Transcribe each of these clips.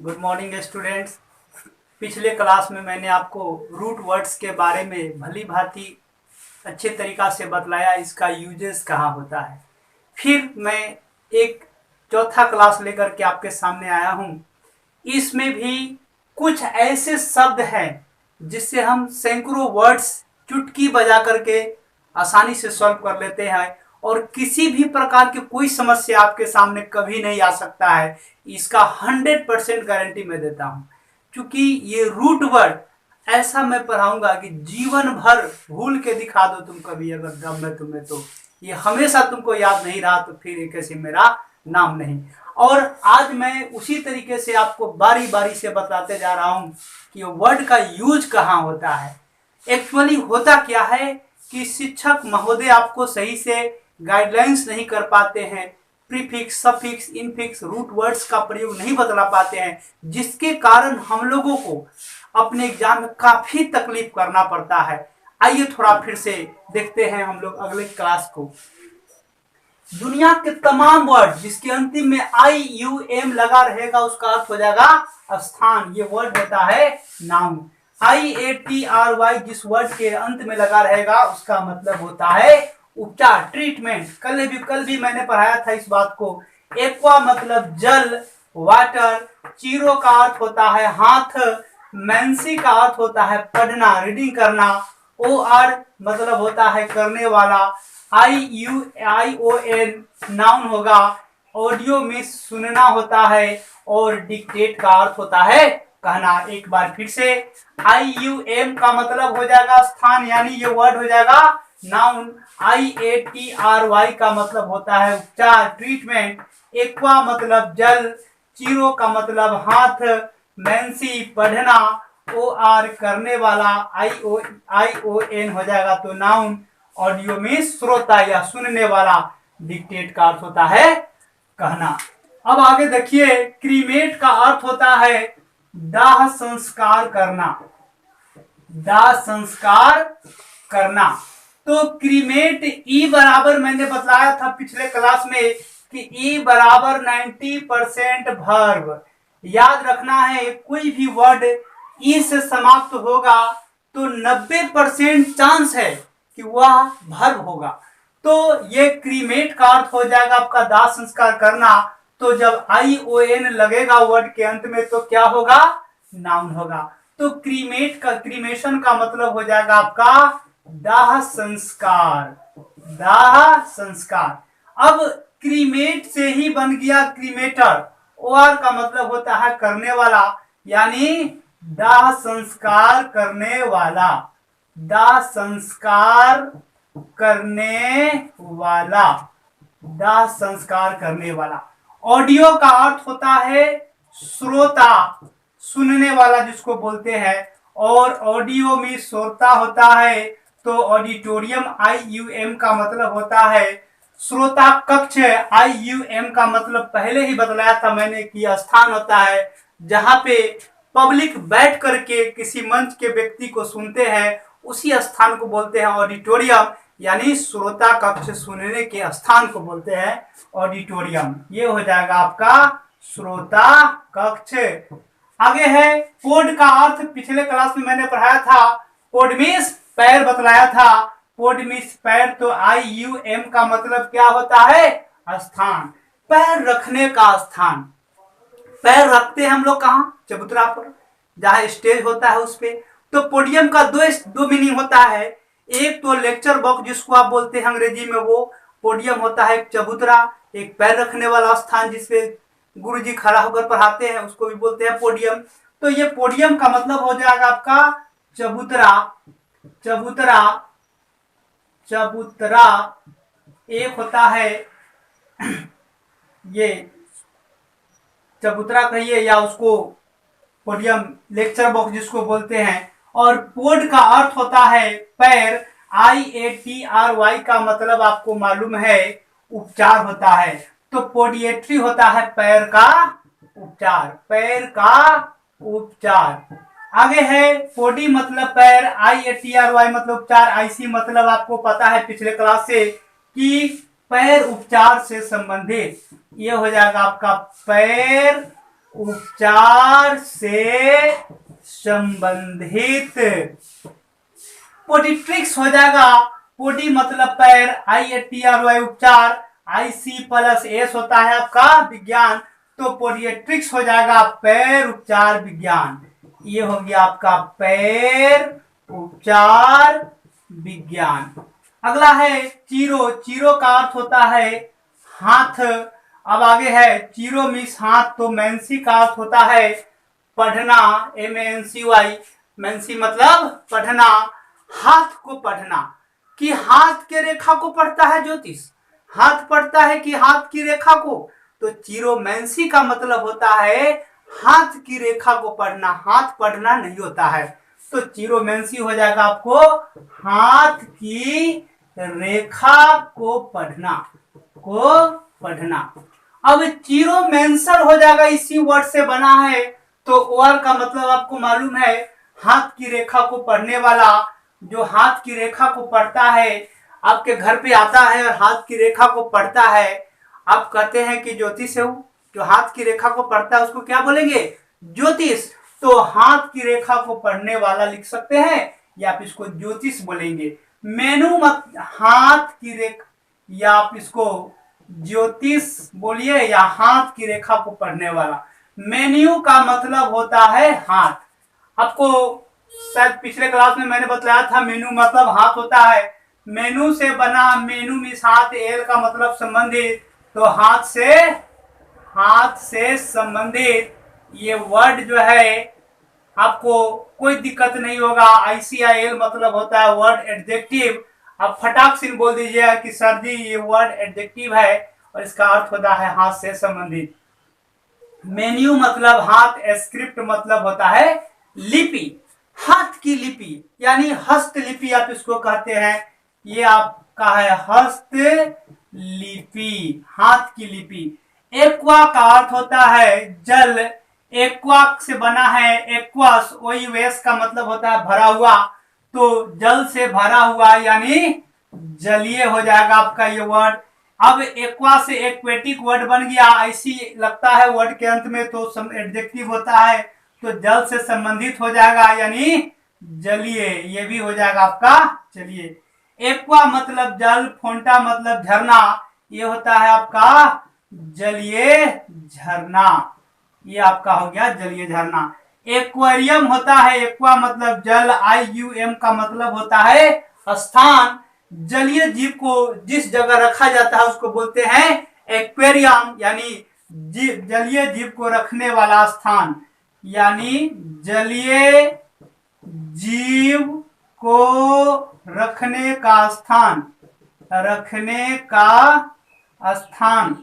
Good morning students. पिछले class में मैंने आपको रूट वर्ड्स के बारे में भली भांति अच्छे तरीक़ा से बतलाया, इसका यूजेस कहाँ होता है। फिर मैं एक चौथा क्लास लेकर के आपके सामने आया हूँ। इसमें भी कुछ ऐसे शब्द हैं जिससे हम सैकड़ों वर्ड्स चुटकी बजा करके आसानी से सॉल्व कर लेते हैं और किसी भी प्रकार की कोई समस्या आपके सामने कभी नहीं आ सकता है। इसका 100% गारंटी मैं देता हूँ, क्योंकि ये रूट वर्ड ऐसा मैं पढ़ाऊंगा कि जीवन भर भूल के दिखा दो तुम कभी अगर दम में तुम्हें, तो ये हमेशा तुमको याद नहीं रहा तो फिर एक ऐसे मेरा नाम नहीं। और आज मैं उसी तरीके से आपको बारी बारी से बताते जा रहा हूँ कि वर्ड का यूज कहाँ होता है। एक्चुअली होता क्या है कि शिक्षक महोदय आपको सही से गाइडलाइंस नहीं कर पाते हैं, prefix, suffix, infix, root words का प्रयोग नहीं बतला पाते हैं, जिसके कारण हम लोगों को अपने एग्जाम में काफी तकलीफ करना पड़ता है। आइए थोड़ा फिर से देखते हैं हम लोग अगले क्लास को। दुनिया के तमाम वर्ड जिसके अंतिम में IUM लगा रहेगा उसका अर्थ हो जाएगा स्थान। ये वर्ड होता है नाउन। IATRY जिस वर्ड के अंत में लगा रहेगा उसका मतलब होता है उपचार, ट्रीटमेंट। कल भी मैंने पढ़ाया था इस बात को। एक्वा मतलब जल, वाटर। चीरो का अर्थ होता है हाथ। मैंसी का अर्थ होता है पढ़ना, रीडिंग करना। OR मतलब होता है करने वाला। ION नाउन होगा। ऑडियो में सुनना होता है और डिक्टेट का अर्थ होता है कहना। एक बार फिर से, IUM का मतलब हो जाएगा स्थान, यानी ये वर्ड हो जाएगा नाउन। IATRY का मतलब होता है उपचार, ट्रीटमेंट। एक्वा मतलब जल। चीरो का मतलब हाथ। मैंसी पढ़ना। OR करने वाला। ION हो जाएगा तो नाउन। ऑडियो में श्रोता या सुनने वाला। डिक्टेट का अर्थ होता है कहना। अब आगे देखिए, क्रीमेट का अर्थ होता है दाह संस्कार करना। दाह संस्कार करना। तो क्रीमेट ई बराबर मैंने बताया था पिछले क्लास में कि ई बराबर 90% वर्ब। याद रखना है, कोई भी वर्ड ई से समाप्त होगा तो 90% चांस है कि वह वर्ब होगा। तो ये क्रीमेट का अर्थ हो जाएगा आपका दाह संस्कार करना। तो जब ION लगेगा वर्ड के अंत में तो क्या होगा? नाउन होगा। तो क्रीमेशन का मतलब हो जाएगा आपका दाह संस्कार। दाह संस्कार। अब क्रीमेट से ही बन गया क्रीमेटर। OR का मतलब होता है करने वाला, यानी दाह संस्कार करने वाला। दाह संस्कार करने वाला। दाह संस्कार करने वाला। ऑडियो का अर्थ होता है श्रोता, सुनने वाला जिसको बोलते हैं। और ऑडियो में श्रोता होता है तो ऑडिटोरियम IUM का मतलब होता है श्रोता कक्ष। IUM का मतलब पहले ही बतलाया था मैंने कि स्थान होता है जहां पे पब्लिक बैठ करके किसी मंच के व्यक्ति को सुनते हैं, उसी स्थान को बोलते हैं ऑडिटोरियम, यानी श्रोता कक्ष, सुनने के स्थान को बोलते हैं ऑडिटोरियम। ये हो जाएगा आपका श्रोता कक्ष। आगे है पोड का अर्थ। पिछले क्लास में मैंने पढ़ाया था, पोड मीन्स पैर बतलाया था। पोड मीन्स पैर, तो IUM का मतलब क्या होता है? स्थान, पैर रखने का स्थान। पैर रखते हैं हम लोग कहाँ? चबूतरा पर, जहाँ स्टेज होता है उस पे। तो पोडियम का दो मीनिंग होता है। एक तो लेक्चर बॉक्स जिसको आप बोलते हैं अंग्रेजी में, वो पोडियम होता है चबूतरा, एक पैर रखने वाला स्थान जिसपे गुरुजी खड़ा होकर पढ़ाते हैं उसको भी बोलते हैं पोडियम। तो ये पोडियम का मतलब हो जाएगा आपका चबूतरा। चबूतरा, चबूतरा एक होता है ये चबूतरा कहिए या उसको पोडियम, लेक्चर बॉक्स जिसको बोलते हैं। और पोड का अर्थ होता है पैर। IATRY का मतलब आपको मालूम है उपचार होता है। तो पोडिएट्री होता है पैर का उपचार। पैर का उपचार। आगे है पोडी मतलब पैर, IATRY मतलब उपचार, IC मतलब आपको पता है पिछले क्लास से कि पैर उपचार से संबंधित। ये हो जाएगा आपका पैर उपचार से संबंधित। पोडिट्रिक्स हो जाएगा, पोडी मतलब पैर, IATRY उपचार, IC प्लस S होता है आपका विज्ञान, तो पोडिएट्रिक्स हो जाएगा पैर उपचार विज्ञान। ये हो गया आपका पैर उपचार विज्ञान। अगला है चीरो। चीरो का अर्थ होता है हाथ। अब आगे है चीरो मीन्स हाथ, तो मैंसी का अर्थ होता है पढ़ना, MANCY, मैंसी मतलब पढ़ना, हाथ को पढ़ना। कि हाथ के रेखा को पढ़ता है ज्योतिष, हाथ पढ़ता है कि हाथ की रेखा को, तो चीरोमैंसी का मतलब होता है हाथ की रेखा को पढ़ना, हाथ पढ़ना नहीं होता है। तो चीरोमैंसी हो जाएगा आपको हाथ की रेखा को पढ़ना, को पढ़ना। अब चीरोमैंसर हो जाएगा, इसी वर्ड से बना है, तो ओर का मतलब आपको मालूम है हाथ की रेखा को पढ़ने वाला। जो हाथ की रेखा को पढ़ता है, आपके घर पे आता है और हाथ की रेखा को पढ़ता है, आप कहते हैं कि ज्योतिष है वो, जो हाथ की रेखा को पढ़ता है उसको क्या बोलेंगे? ज्योतिष। तो हाथ की रेखा को पढ़ने वाला लिख सकते हैं, या आप इसको ज्योतिष बोलेंगे। मेनू मत हाथ की रेखा, या आप इसको ज्योतिष बोलिए, या हाथ की रेखा को पढ़ने वाला। मेन्यू का मतलब होता है हाथ। आपको शायद पिछले क्लास में मैंने बताया था मेनू मतलब हाथ होता है। मेनू से बना, मेनू मीन्स हाथ, एल का मतलब संबंधित, तो हाथ से संबंधित ये वर्ड जो है आपको कोई दिक्कत नहीं होगा। ICIL मतलब होता है वर्ड एडजेक्टिव। आप फटाक से बोल दीजिएगा कि सर जी ये वर्ड एडजेक्टिव है और इसका अर्थ होता है हाथ से संबंधित। मेन्यू मतलब हाथ, स्क्रिप्ट मतलब होता है लिपि, हाथ की लिपि यानी हस्तलिपि आप इसको कहते हैं। ये आपका है हस्तलिपि, हाथ की लिपि। एक्वा का अर्थ होता है जल, एक्वा से बना है एक्वास, वही वेस का मतलब होता है भरा हुआ, तो जल से भरा हुआ यानी जलीय हो जाएगा आपका ये वर्ड। अब एक्वा से एक्वेटिक वर्ड बन गया, ऐसी लगता है वर्ड के अंत में तो एडजेक्टिव होता है, तो जल से संबंधित हो जाएगा यानी जलीय, ये भी हो जाएगा आपका। चलिए, एक्वा मतलब जल, फोंटा मतलब झरना, ये होता है आपका जलीय झरना, ये आपका हो गया जलीय झरना। एक्वेरियम होता है, एक्वा मतलब जल, IUM का मतलब होता है स्थान। जलीय जीव को जिस जगह रखा जाता है उसको बोलते हैं एक्वेरियम, यानी जलीय जीव को रखने वाला स्थान, यानी जलीय जीव को रखने का स्थान, रखने का स्थान।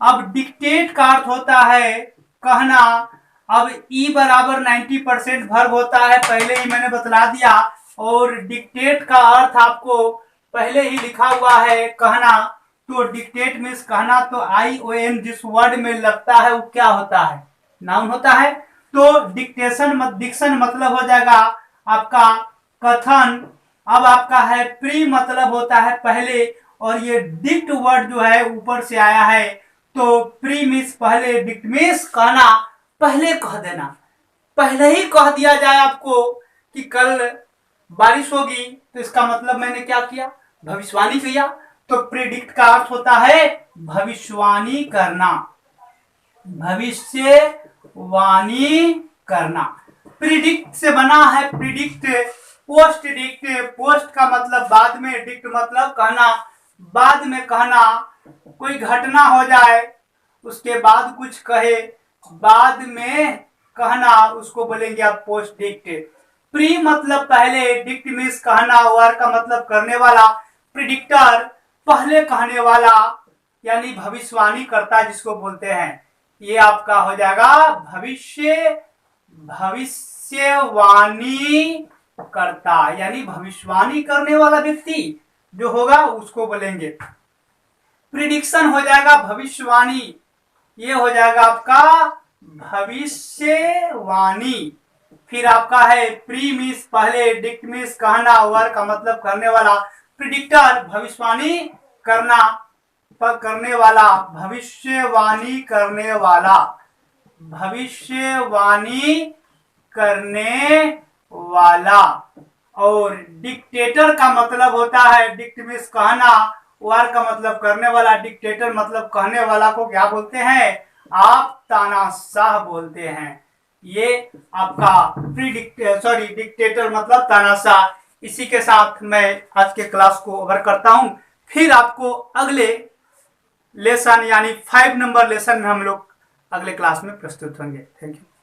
अब डिक्टेट का अर्थ होता है कहना। अब ई बराबर 90% वर्ब होता है, पहले ही मैंने बतला दिया, और डिक्टेट का अर्थ आपको पहले ही लिखा हुआ है कहना। तो डिक्टेट मीन्स कहना, तो ION जिस वर्ड में लगता है वो क्या होता है? नाउन होता है। तो डिक्शन मतलब हो जाएगा आपका कथन। अब आपका है प्री मतलब होता है पहले, और ये डिक्ट वर्ड जो है ऊपर से आया है, तो प्री मीन्स पहले, डिक्ट मीन्स कहना, पहले कह देना, पहले ही कह दिया जाए आपको कि कल बारिश होगी, तो इसका मतलब मैंने क्या किया? भविष्यवाणी किया। तो प्रिडिक्ट का अर्थ होता है भविष्यवाणी करना, भविष्यवाणी करना। प्रिडिक्ट से बना है प्रिडिक्ट, पोस्ट डिक्ट, पोस्ट का मतलब बाद में, डिक्ट मतलब कहना, बाद में कहना। कोई घटना हो जाए उसके बाद कुछ कहे, बाद में कहना, उसको बोलेंगे आप पोस्ट डिक्ट। प्री मतलब पहले, डिक्ट मीन्स कहना, वार का मतलब करने वाला, प्रिडिक्टर पहले कहने वाला यानी भविष्यवाणी करता जिसको बोलते हैं। ये आपका हो जाएगा भविष्यवाणी करता, यानी भविष्यवाणी करने वाला व्यक्ति जो होगा उसको बोलेंगे। प्रिडिक्शन हो जाएगा भविष्यवाणी, ये हो जाएगा आपका भविष्यवाणी। फिर आपका है प्री मीन्स पहले, डिक्ट मीन्स कहना, वर का मतलब करने वाला, प्रिडिक्टर भविष्यवाणी करना, करने वाला, भविष्यवाणी करने वाला। भविष्यवाणी करने वाला। और डिक्टेटर का मतलब होता है, डिक्ट मीन्स कहना, वार का मतलब करने वाला, डिक्टेटर मतलब कहने वाला को क्या बोलते हैं आप, तानाशाह बोलते हैं। ये आपका डिक्टेटर मतलब तानाशाह। इसी के साथ मैं आज के क्लास को ओवर करता हूं। फिर आपको अगले लेसन यानी 5 नंबर लेसन में हम लोग अगले क्लास में प्रस्तुत होंगे। Thank you.